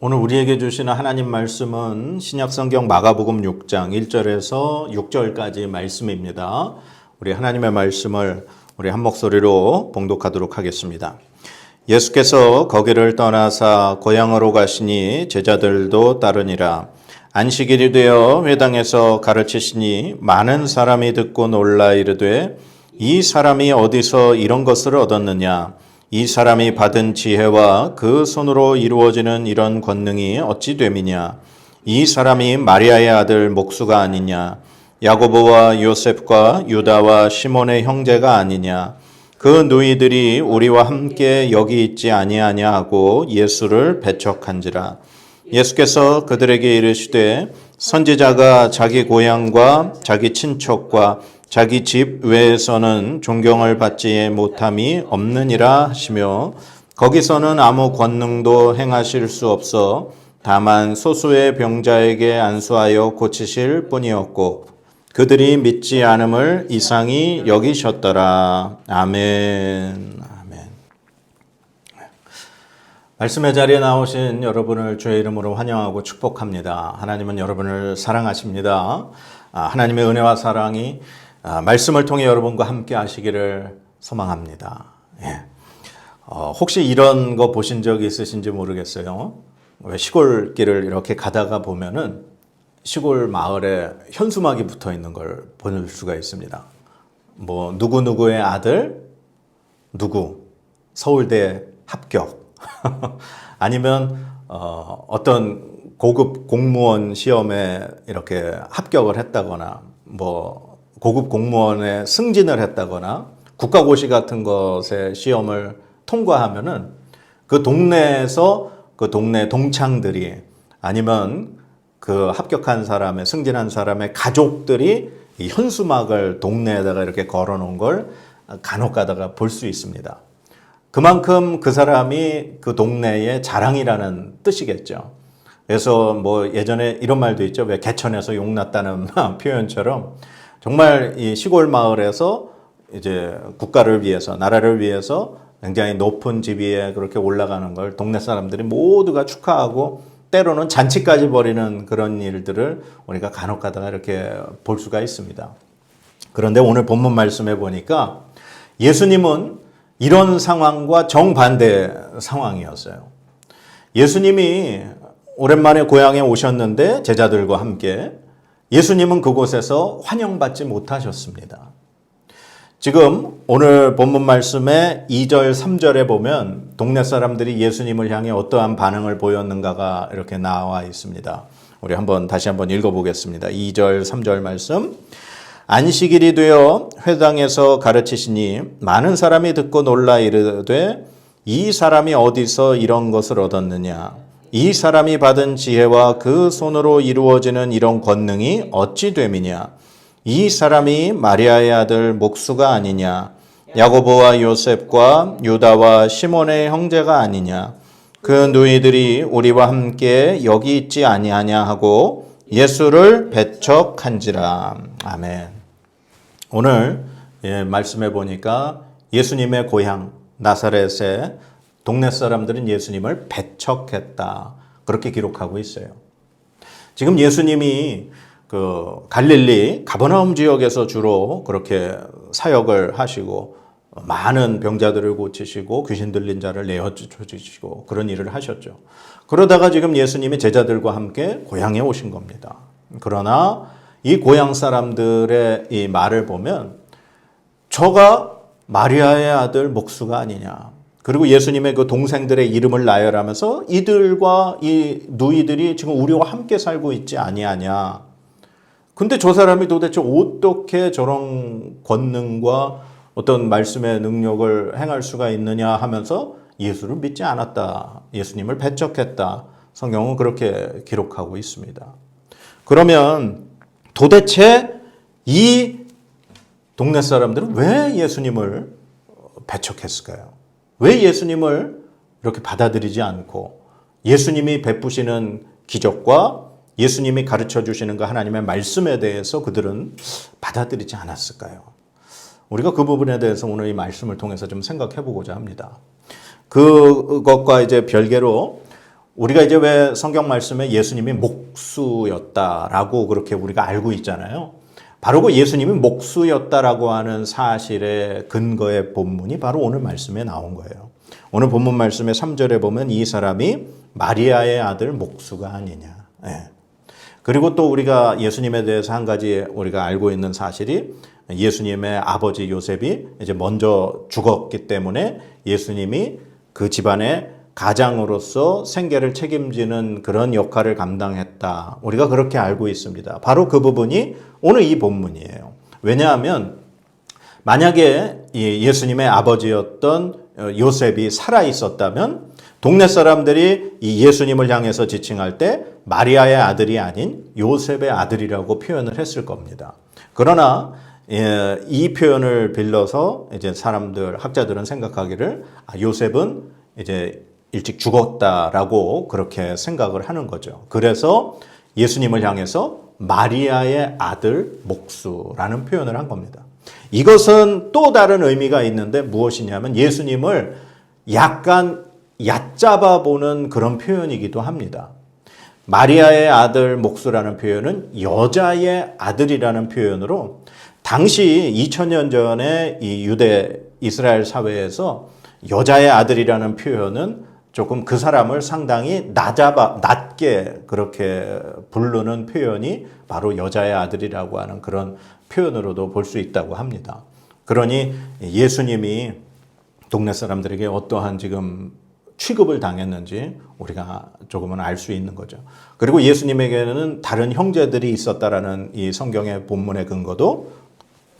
오늘 우리에게 주시는 하나님 말씀은 신약성경 마가복음 6장 1절에서 6절까지 말씀입니다. 우리 하나님의 말씀을 우리 한 목소리로 봉독하도록 하겠습니다. 예수께서 거기를 떠나사 고향으로 가시니 제자들도 따르니라. 안식일이 되어 회당에서 가르치시니 많은 사람이 듣고 놀라 이르되 이 사람이 어디서 이런 것을 얻었느냐? 이 사람이 받은 지혜와 그 손으로 이루어지는 이런 권능이 어찌 됨이냐? 이 사람이 마리아의 아들 목수가 아니냐? 야고보와 요셉과 유다와 시몬의 형제가 아니냐? 그 누이들이 우리와 함께 여기 있지 아니하냐 하고 예수를 배척한지라. 예수께서 그들에게 이르시되 선지자가 자기 고향과 자기 친척과 자기 집 외에서는 존경을 받지 못함이 없느니라 하시며 거기서는 아무 권능도 행하실 수 없어 다만 소수의 병자에게 안수하여 고치실 뿐이었고 그들이 믿지 않음을 이상히 여기셨더라. 아멘. 아멘. 말씀의 자리에 나오신 여러분을 주의 이름으로 환영하고 축복합니다. 하나님은 여러분을 사랑하십니다. 하나님의 은혜와 사랑이 말씀을 통해 여러분과 함께 하시기를 소망합니다. 혹시 이런 거 보신 적 있으신지 모르겠어요. 왜 시골길을 이렇게 가다가 보면은 시골 마을에 현수막이 붙어 있는 걸 볼 수가 있습니다. 뭐 누구누구의 아들, 누구, 서울대 합격. 아니면 어떤 고급 공무원 시험에 이렇게 합격을 했다거나 뭐 고급 공무원에 승진을 했다거나 국가고시 같은 것에 시험을 통과하면은 그 동네에서 그 동네 동창들이 아니면 그 합격한 사람의 승진한 사람의 가족들이 이 현수막을 동네에다가 이렇게 걸어 놓은 걸 간혹 가다가 볼 수 있습니다. 그만큼 그 사람이 그 동네의 자랑이라는 뜻이겠죠. 그래서 뭐 예전에 이런 말도 있죠. 왜 개천에서 용났다는 표현처럼 정말 이 시골 마을에서 이제 국가를 위해서, 나라를 위해서 굉장히 높은 집 위에 그렇게 올라가는 걸 동네 사람들이 모두가 축하하고 때로는 잔치까지 벌이는 그런 일들을 우리가 간혹 가다가 이렇게 볼 수가 있습니다. 그런데 오늘 본문 말씀에 보니까 예수님은 이런 상황과 정반대 상황이었어요. 예수님이 오랜만에 고향에 오셨는데 제자들과 함께 예수님은 그곳에서 환영받지 못하셨습니다. 지금 오늘 본문 말씀의 2절, 3절에 보면 동네 사람들이 예수님을 향해 어떠한 반응을 보였는가가 이렇게 나와 있습니다. 우리 다시 한번 읽어보겠습니다. 2절, 3절 말씀. 안식일이 되어 회당에서 가르치시니 많은 사람이 듣고 놀라 이르되 이 사람이 어디서 이런 것을 얻었느냐? 이 사람이 받은 지혜와 그 손으로 이루어지는 이런 권능이 어찌 됨이냐? 이 사람이 마리아의 아들 목수가 아니냐? 야고보와 요셉과 유다와 시몬의 형제가 아니냐? 그 누이들이 우리와 함께 여기 있지 아니하냐 하고 예수를 배척한지라. 아멘. 오늘 말씀해 보니까 예수님의 고향 나사렛에 동네 사람들은 예수님을 배척했다. 그렇게 기록하고 있어요. 지금 예수님이 그 갈릴리 가버나움 지역에서 주로 그렇게 사역을 하시고 많은 병자들을 고치시고 귀신 들린 자를 내어 쫓으시고 그런 일을 하셨죠. 그러다가 지금 예수님이 제자들과 함께 고향에 오신 겁니다. 그러나 이 고향 사람들의 이 말을 보면 저가 마리아의 아들 목수가 아니냐. 그리고 예수님의 그 동생들의 이름을 나열하면서 이들과 이 누이들이 지금 우리와 함께 살고 있지 아니하냐. 근데 저 사람이 도대체 어떻게 저런 권능과 어떤 말씀의 능력을 행할 수가 있느냐 하면서 예수를 믿지 않았다. 예수님을 배척했다. 성경은 그렇게 기록하고 있습니다. 그러면 도대체 이 동네 사람들은 왜 예수님을 배척했을까요? 왜 예수님을 이렇게 받아들이지 않고 예수님이 베푸시는 기적과 예수님이 가르쳐 주시는 그 하나님의 말씀에 대해서 그들은 받아들이지 않았을까요? 우리가 그 부분에 대해서 오늘 이 말씀을 통해서 좀 생각해 보고자 합니다. 그것과 이제 별개로 우리가 이제 왜 성경 말씀에 예수님이 목수였다라고 그렇게 우리가 알고 있잖아요. 바로 그 예수님이 목수였다라고 하는 사실의 근거의 본문이 바로 오늘 말씀에 나온 거예요. 오늘 본문 말씀의 3절에 보면 이 사람이 마리아의 아들 목수가 아니냐. 예. 그리고 또 우리가 예수님에 대해서 한 가지 우리가 알고 있는 사실이 예수님의 아버지 요셉이 이제 먼저 죽었기 때문에 예수님이 그 집안의 가장으로서 생계를 책임지는 그런 역할을 감당했다. 우리가 그렇게 알고 있습니다. 바로 그 부분이 오늘 이 본문이에요. 왜냐하면 만약에 예수님의 아버지였던 요셉이 살아 있었다면 동네 사람들이 이 예수님을 향해서 지칭할 때 마리아의 아들이 아닌 요셉의 아들이라고 표현을 했을 겁니다. 그러나 이 표현을 빌려서 이제 사람들 학자들은 생각하기를 요셉은 이제 일찍 죽었다라고 그렇게 생각을 하는 거죠. 그래서 예수님을 향해서 마리아의 아들 목수라는 표현을 한 겁니다. 이것은 또 다른 의미가 있는데 무엇이냐면 예수님을 약간 얕잡아 보는 그런 표현이기도 합니다. 마리아의 아들 목수라는 표현은 여자의 아들이라는 표현으로 당시 2000년 전에 이 유대 이스라엘 사회에서 여자의 아들이라는 표현은 조금 그 사람을 상당히 낮게 그렇게 부르는 표현이 바로 여자의 아들이라고 하는 그런 표현으로도 볼 수 있다고 합니다. 그러니 예수님이 동네 사람들에게 어떠한 지금 취급을 당했는지 우리가 조금은 알 수 있는 거죠. 그리고 예수님에게는 다른 형제들이 있었다라는 이 성경의 본문의 근거도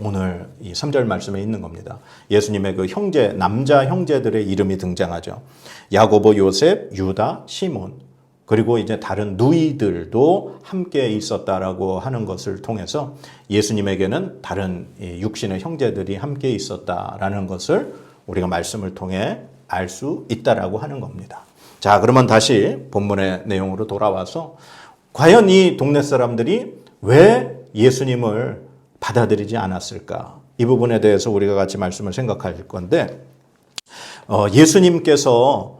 오늘 이 3절 말씀에 있는 겁니다. 예수님의 그 남자 형제들의 이름이 등장하죠. 야고보, 요셉, 유다, 시몬, 그리고 이제 다른 누이들도 함께 있었다라고 하는 것을 통해서 예수님에게는 다른 육신의 형제들이 함께 있었다라는 것을 우리가 말씀을 통해 알 수 있다라고 하는 겁니다. 자, 그러면 다시 본문의 내용으로 돌아와서 과연 이 동네 사람들이 왜 예수님을 받아들이지 않았을까? 이 부분에 대해서 우리가 같이 말씀을 생각할 건데, 예수님께서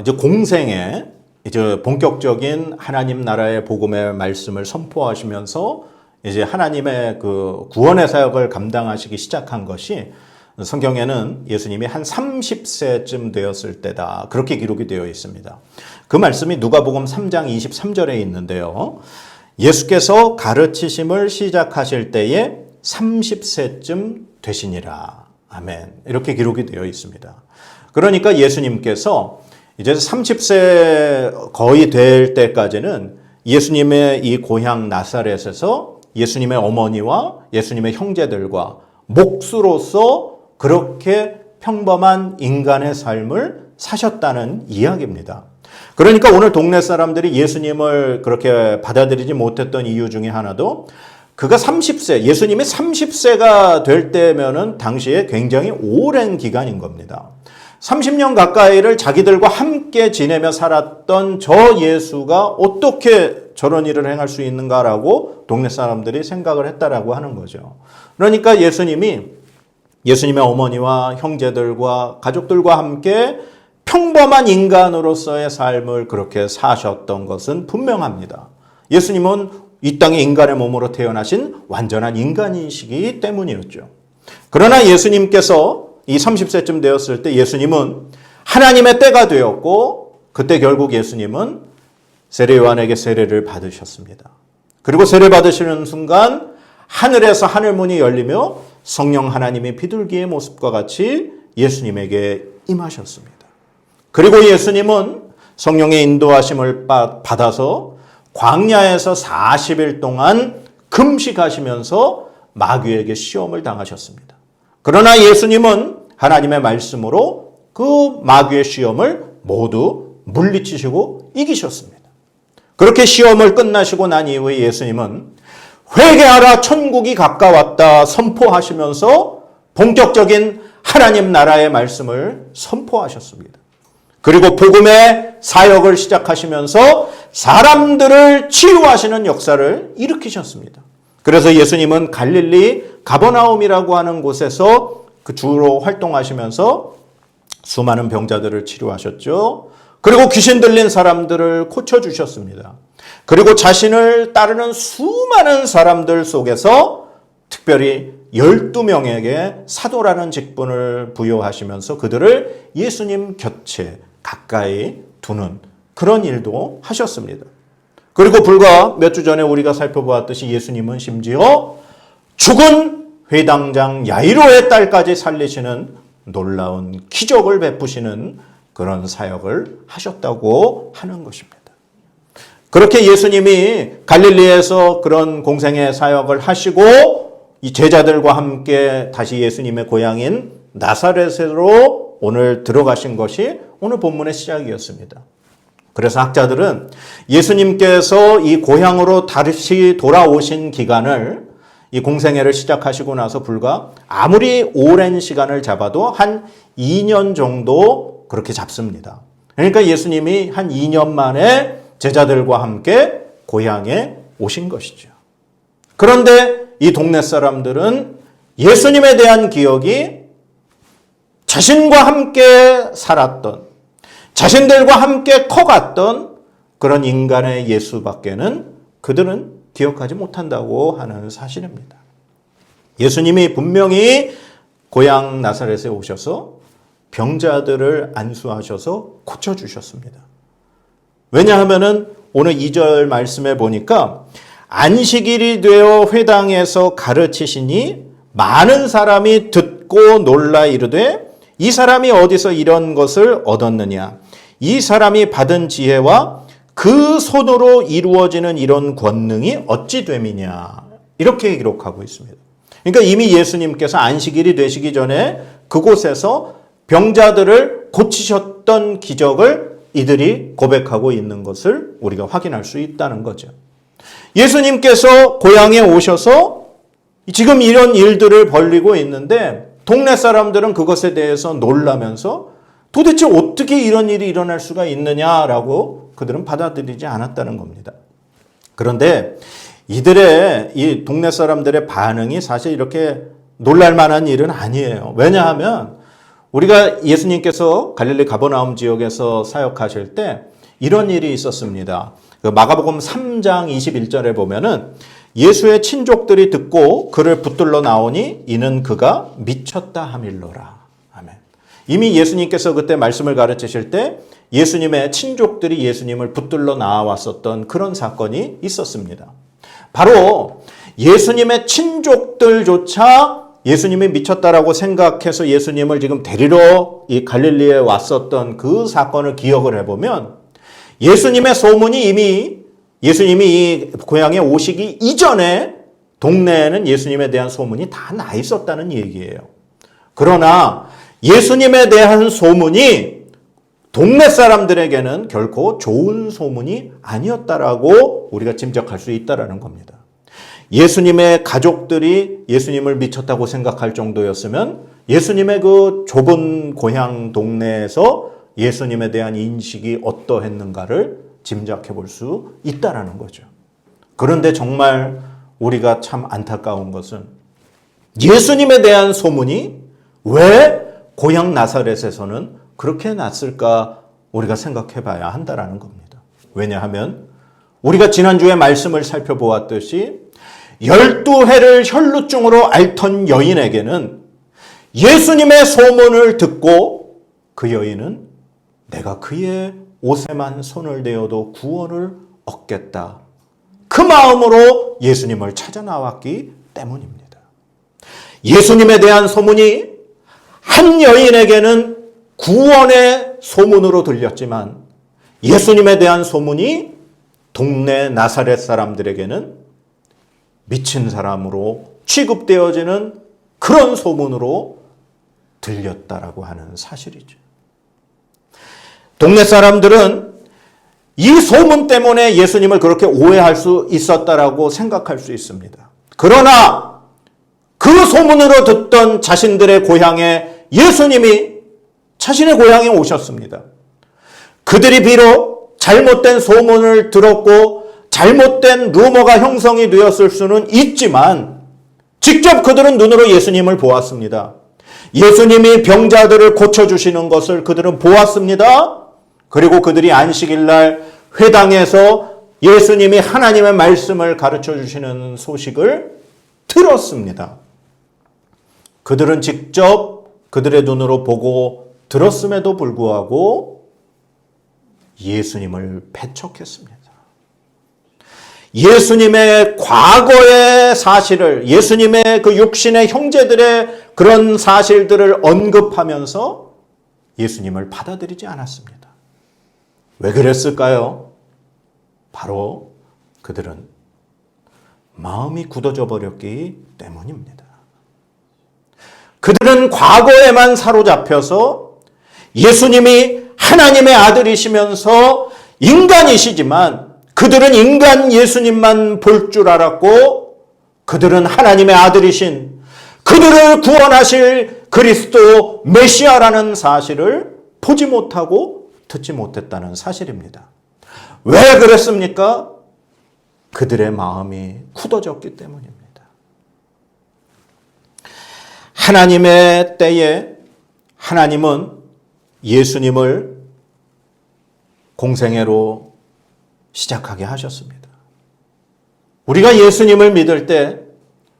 이제 공생에 이제 본격적인 하나님 나라의 복음의 말씀을 선포하시면서 이제 하나님의 그 구원의 사역을 감당하시기 시작한 것이 성경에는 예수님이 한 30세쯤 되었을 때다. 그렇게 기록이 되어 있습니다. 그 말씀이 누가복음 3장 23절에 있는데요. 예수께서 가르치심을 시작하실 때에 30세쯤 되시니라. 아멘. 이렇게 기록이 되어 있습니다. 그러니까 예수님께서 이제 30세 거의 될 때까지는 예수님의 이 고향 나사렛에서 예수님의 어머니와 예수님의 형제들과 목수로서 그렇게 평범한 인간의 삶을 사셨다는 이야기입니다. 그러니까 오늘 동네 사람들이 예수님을 그렇게 받아들이지 못했던 이유 중에 하나도 그가 30세, 예수님이 30세가 될 때면은 당시에 굉장히 오랜 기간인 겁니다. 30년 가까이를 자기들과 함께 지내며 살았던 저 예수가 어떻게 저런 일을 행할 수 있는가라고 동네 사람들이 생각을 했다라고 하는 거죠. 그러니까 예수님의 어머니와 형제들과 가족들과 함께 평범한 인간으로서의 삶을 그렇게 사셨던 것은 분명합니다. 예수님은 이 땅에 인간의 몸으로 태어나신 완전한 인간이시기 때문이었죠. 그러나 예수님께서 이 30세쯤 되었을 때 예수님은 하나님의 때가 되었고 그때 결국 예수님은 세례 요한에게 세례를 받으셨습니다. 그리고 세례 받으시는 순간 하늘에서 하늘문이 열리며 성령 하나님이 비둘기의 모습과 같이 예수님에게 임하셨습니다. 그리고 예수님은 성령의 인도하심을 받아서 광야에서 40일 동안 금식하시면서 마귀에게 시험을 당하셨습니다. 그러나 예수님은 하나님의 말씀으로 그 마귀의 시험을 모두 물리치시고 이기셨습니다. 그렇게 시험을 끝나시고 난 이후에 예수님은 회개하라 천국이 가까웠다 선포하시면서 본격적인 하나님 나라의 말씀을 선포하셨습니다. 그리고 복음의 사역을 시작하시면서 사람들을 치유하시는 역사를 일으키셨습니다. 그래서 예수님은 갈릴리 가버나움이라고 하는 곳에서 그 주로 활동하시면서 수많은 병자들을 치료하셨죠. 그리고 귀신 들린 사람들을 고쳐주셨습니다. 그리고 자신을 따르는 수많은 사람들 속에서 특별히 12명에게 사도라는 직분을 부여하시면서 그들을 예수님 곁에 가까이 두는 그런 일도 하셨습니다. 그리고 불과 몇 주 전에 우리가 살펴보았듯이 예수님은 심지어 죽은 회당장 야이로의 딸까지 살리시는 놀라운 기적을 베푸시는 그런 사역을 하셨다고 하는 것입니다. 그렇게 예수님이 갈릴리에서 그런 공생의 사역을 하시고 이 제자들과 함께 다시 예수님의 고향인 나사렛으로 오늘 들어가신 것이 오늘 본문의 시작이었습니다. 그래서 학자들은 예수님께서 이 고향으로 다시 돌아오신 기간을 이 공생애를 시작하시고 나서 불과 아무리 오랜 시간을 잡아도 한 2년 정도 그렇게 잡습니다. 그러니까 예수님이 한 2년 만에 제자들과 함께 고향에 오신 것이죠. 그런데 이 동네 사람들은 예수님에 대한 기억이 자신과 함께 살았던, 자신들과 함께 커갔던 그런 인간의 예수밖에는 그들은 기억하지 못한다고 하는 사실입니다. 예수님이 분명히 고향 나사렛에 오셔서 병자들을 안수하셔서 고쳐주셨습니다. 왜냐하면은 오늘 2절 말씀에 보니까 안식일이 되어 회당에서 가르치시니 많은 사람이 듣고 놀라 이르되 이 사람이 어디서 이런 것을 얻었느냐? 이 사람이 받은 지혜와 그 손으로 이루어지는 이런 권능이 어찌 됨이냐? 이렇게 기록하고 있습니다. 그러니까 이미 예수님께서 안식일이 되시기 전에 그곳에서 병자들을 고치셨던 기적을 이들이 고백하고 있는 것을 우리가 확인할 수 있다는 거죠. 예수님께서 고향에 오셔서 지금 이런 일들을 벌이고 있는데 동네 사람들은 그것에 대해서 놀라면서 도대체 어떻게 이런 일이 일어날 수가 있느냐라고 그들은 받아들이지 않았다는 겁니다. 그런데 이들의 이 동네 사람들의 반응이 사실 이렇게 놀랄 만한 일은 아니에요. 왜냐하면 우리가 예수님께서 갈릴리 가버나움 지역에서 사역하실 때 이런 일이 있었습니다. 그 마가복음 3장 21절에 보면은 예수의 친족들이 듣고 그를 붙들러 나오니 이는 그가 미쳤다 하밀러라. 아멘. 이미 예수님께서 그때 말씀을 가르치실 때 예수님의 친족들이 예수님을 붙들러 나왔었던 그런 사건이 있었습니다. 바로 예수님의 친족들조차 예수님이 미쳤다라고 생각해서 예수님을 지금 데리러 이 갈릴리에 왔었던 그 사건을 기억을 해보면 예수님의 소문이 이미 예수님이 이 고향에 오시기 이전에 동네에는 예수님에 대한 소문이 다 나 있었다는 얘기예요. 그러나 예수님에 대한 소문이 동네 사람들에게는 결코 좋은 소문이 아니었다라고 우리가 짐작할 수 있다라는 겁니다. 예수님의 가족들이 예수님을 미쳤다고 생각할 정도였으면 예수님의 그 좁은 고향 동네에서 예수님에 대한 인식이 어떠했는가를 짐작해 볼 수 있다라는 거죠. 그런데 정말 우리가 참 안타까운 것은 예수님에 대한 소문이 왜 고향 나사렛에서는 그렇게 났을까 우리가 생각해 봐야 한다라는 겁니다. 왜냐하면 우리가 지난주에 말씀을 살펴보았듯이 12해를 혈루증으로 앓던 여인에게는 예수님의 소문을 듣고 그 여인은 내가 그의 옷에만 손을 대어도 구원을 얻겠다. 그 마음으로 예수님을 찾아 나왔기 때문입니다. 예수님에 대한 소문이 한 여인에게는 구원의 소문으로 들렸지만 예수님에 대한 소문이 동네 나사렛 사람들에게는 미친 사람으로 취급되어지는 그런 소문으로 들렸다라고 하는 사실이죠. 동네 사람들은 이 소문 때문에 예수님을 그렇게 오해할 수 있었다라고 생각할 수 있습니다. 그러나 그 소문으로 듣던 자신들의 고향에 예수님이 자신의 고향에 오셨습니다. 그들이 비록 잘못된 소문을 들었고 잘못된 루머가 형성이 되었을 수는 있지만 직접 그들은 눈으로 예수님을 보았습니다. 예수님이 병자들을 고쳐주시는 것을 그들은 보았습니다. 그리고 그들이 안식일 날 회당에서 예수님이 하나님의 말씀을 가르쳐 주시는 소식을 들었습니다. 그들은 직접 그들의 눈으로 보고 들었음에도 불구하고 예수님을 배척했습니다. 예수님의 과거의 사실을, 예수님의 그 육신의 형제들의 그런 사실들을 언급하면서 예수님을 받아들이지 않았습니다. 왜 그랬을까요? 바로 그들은 마음이 굳어져 버렸기 때문입니다. 그들은 과거에만 사로잡혀서 예수님이 하나님의 아들이시면서 인간이시지만 그들은 인간 예수님만 볼 줄 알았고, 그들은 하나님의 아들이신 그들을 구원하실 그리스도 메시아라는 사실을 보지 못하고 듣지 못했다는 사실입니다. 왜 그랬습니까? 그들의 마음이 굳어졌기 때문입니다. 하나님의 때에 하나님은 예수님을 공생애로 시작하게 하셨습니다. 우리가 예수님을 믿을 때,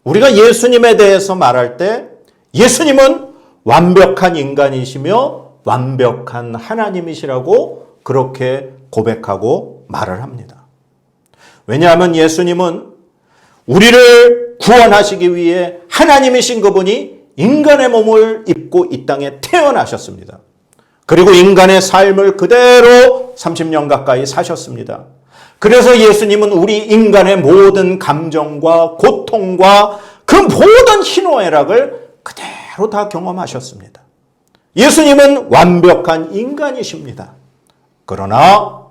우리가 예수님에 대해서 말할 때 예수님은 완벽한 인간이시며 완벽한 하나님이시라고 그렇게 고백하고 말을 합니다. 왜냐하면 예수님은 우리를 구원하시기 위해 하나님이신 그분이 인간의 몸을 입고 이 땅에 태어나셨습니다. 그리고 인간의 삶을 그대로 30년 가까이 사셨습니다. 그래서 예수님은 우리 인간의 모든 감정과 고통과 그 모든 희노애락을 그대로 다 경험하셨습니다. 예수님은 완벽한 인간이십니다. 그러나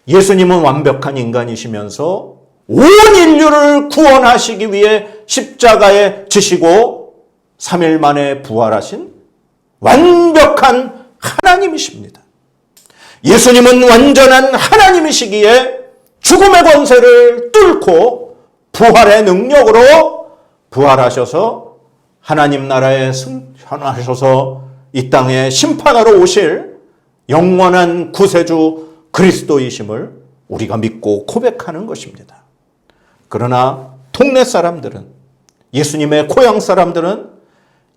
예수님은 완벽한 인간이시면서 온 인류를 구원하시기 위해 십자가에 지시고 3일 만에 부활하신 완벽한 하나님이십니다. 예수님은 완전한 하나님이시기에 죽음의 권세를 뚫고 부활의 능력으로 부활하셔서 하나님 나라에 승천하셔서 이 땅에 심판하러 오실 영원한 구세주 그리스도이심을 우리가 믿고 고백하는 것입니다. 그러나 동네 사람들은, 예수님의 고향 사람들은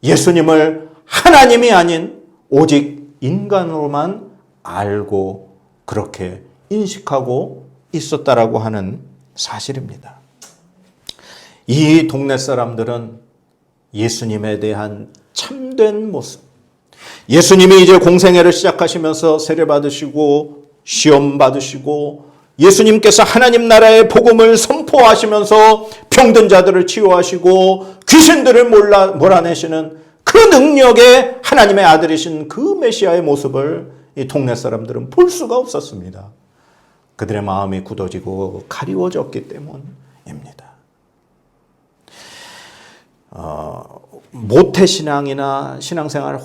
예수님을 하나님이 아닌 오직 인간으로만 알고 그렇게 인식하고 있었다라고 하는 사실입니다. 이 동네 사람들은 예수님에 대한 참된 모습, 예수님이 이제 공생애를 시작하시면서 세례 받으시고 시험 받으시고 예수님께서 하나님 나라의 복음을 선포하시면서 병든 자들을 치유하시고 귀신들을 몰아내시는 그 능력의 하나님의 아들이신 그 메시아의 모습을 이 동네 사람들은 볼 수가 없었습니다. 그들의 마음이 굳어지고 가리워졌기 때문입니다. 모태신앙이나 신앙생활을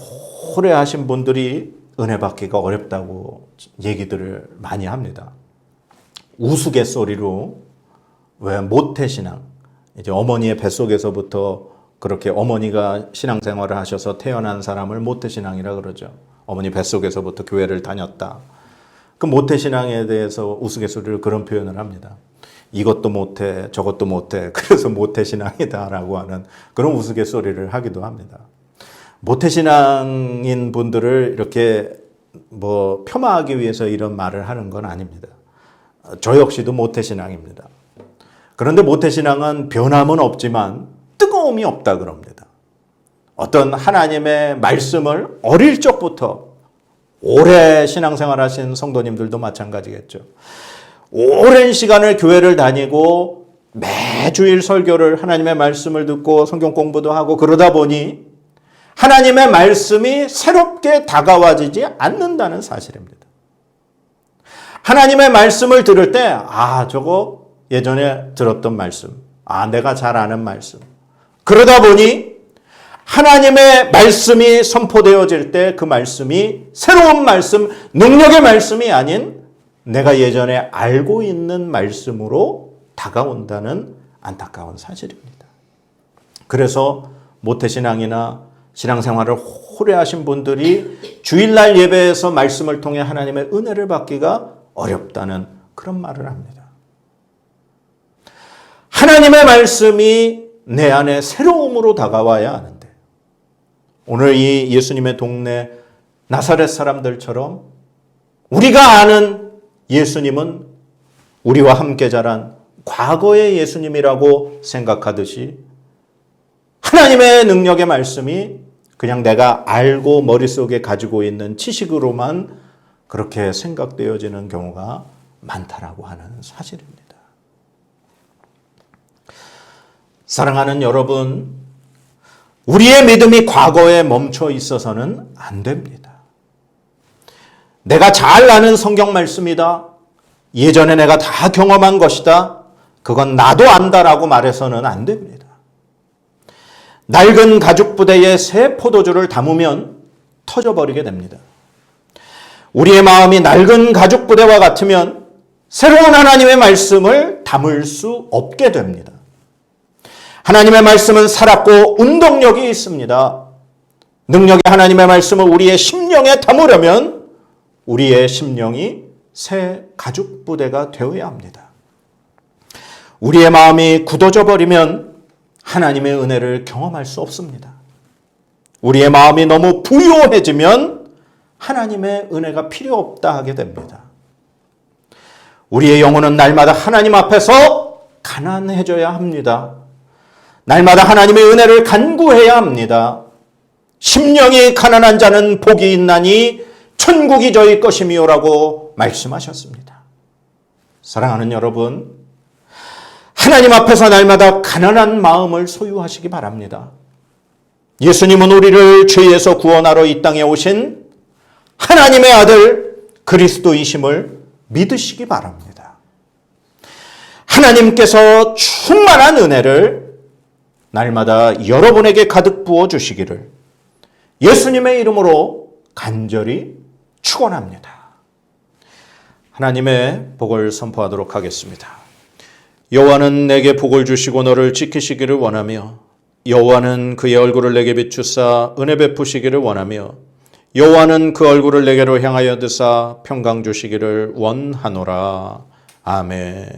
오래 하신 분들이 은혜 받기가 어렵다고 얘기들을 많이 합니다. 우스갯소리로 왜 모태신앙, 이제 어머니의 뱃속에서부터 그렇게 어머니가 신앙생활을 하셔서 태어난 사람을 모태신앙이라 그러죠. 어머니 뱃속에서부터 교회를 다녔다. 그 모태신앙에 대해서 우스갯소리로 그런 표현을 합니다. 이것도 못해, 저것도 못해, 그래서 모태신앙이다라고 하는 그런 우스갯소리를 하기도 합니다. 모태신앙인 분들을 이렇게 폄하하기 위해서 이런 말을 하는 건 아닙니다. 저 역시도 모태신앙입니다. 그런데 모태신앙은 변함은 없지만 뜨거움이 없다 그럽니다. 어떤 하나님의 말씀을 어릴 적부터 오래 신앙생활 하신 성도님들도 마찬가지겠죠. 오랜 시간을 교회를 다니고 매주일 설교를 하나님의 말씀을 듣고 성경 공부도 하고 그러다 보니 하나님의 말씀이 새롭게 다가와지지 않는다는 사실입니다. 하나님의 말씀을 들을 때 저거 예전에 들었던 말씀, 내가 잘 아는 말씀. 그러다 보니 하나님의 말씀이 선포되어질 때 그 말씀이 새로운 말씀, 능력의 말씀이 아닌 내가 예전에 알고 있는 말씀으로 다가온다는 안타까운 사실입니다. 그래서 모태신앙이나 신앙생활을 오래 하신 분들이 주일날 예배에서 말씀을 통해 하나님의 은혜를 받기가 어렵다는 그런 말을 합니다. 하나님의 말씀이 내 안에 새로움으로 다가와야 하는데 오늘 이 예수님의 동네 나사렛 사람들처럼 우리가 아는 예수님은 우리와 함께 자란 과거의 예수님이라고 생각하듯이 하나님의 능력의 말씀이 그냥 내가 알고 머릿속에 가지고 있는 지식으로만 그렇게 생각되어지는 경우가 많다라고 하는 사실입니다. 사랑하는 여러분, 우리의 믿음이 과거에 멈춰 있어서는 안 됩니다. 내가 잘 아는 성경 말씀이다. 예전에 내가 다 경험한 것이다. 그건 나도 안다라고 말해서는 안 됩니다. 낡은 가죽 부대에 새 포도주를 담으면 터져버리게 됩니다. 우리의 마음이 낡은 가죽 부대와 같으면 새로운 하나님의 말씀을 담을 수 없게 됩니다. 하나님의 말씀은 살았고 운동력이 있습니다. 능력의 하나님의 말씀을 우리의 심령에 담으려면 우리의 심령이 새 가죽 부대가 되어야 합니다. 우리의 마음이 굳어져 버리면 하나님의 은혜를 경험할 수 없습니다. 우리의 마음이 너무 부요해지면 하나님의 은혜가 필요 없다 하게 됩니다. 우리의 영혼은 날마다 하나님 앞에서 가난해져야 합니다. 날마다 하나님의 은혜를 간구해야 합니다. 심령이 가난한 자는 복이 있나니 천국이 저희 것이미요라고 말씀하셨습니다. 사랑하는 여러분, 하나님 앞에서 날마다 가난한 마음을 소유하시기 바랍니다. 예수님은 우리를 죄에서 구원하러 이 땅에 오신 하나님의 아들 그리스도이심을 믿으시기 바랍니다. 하나님께서 충만한 은혜를 날마다 여러분에게 가득 부어 주시기를 예수님의 이름으로 간절히 축원합니다. 하나님의 복을 선포하도록 하겠습니다. 여호와는 내게 복을 주시고 너를 지키시기를 원하며 여호와는 그의 얼굴을 내게 비추사 은혜 베푸시기를 원하며 여호와는 그 얼굴을 내게로 향하여 드사 평강 주시기를 원하노라. 아멘.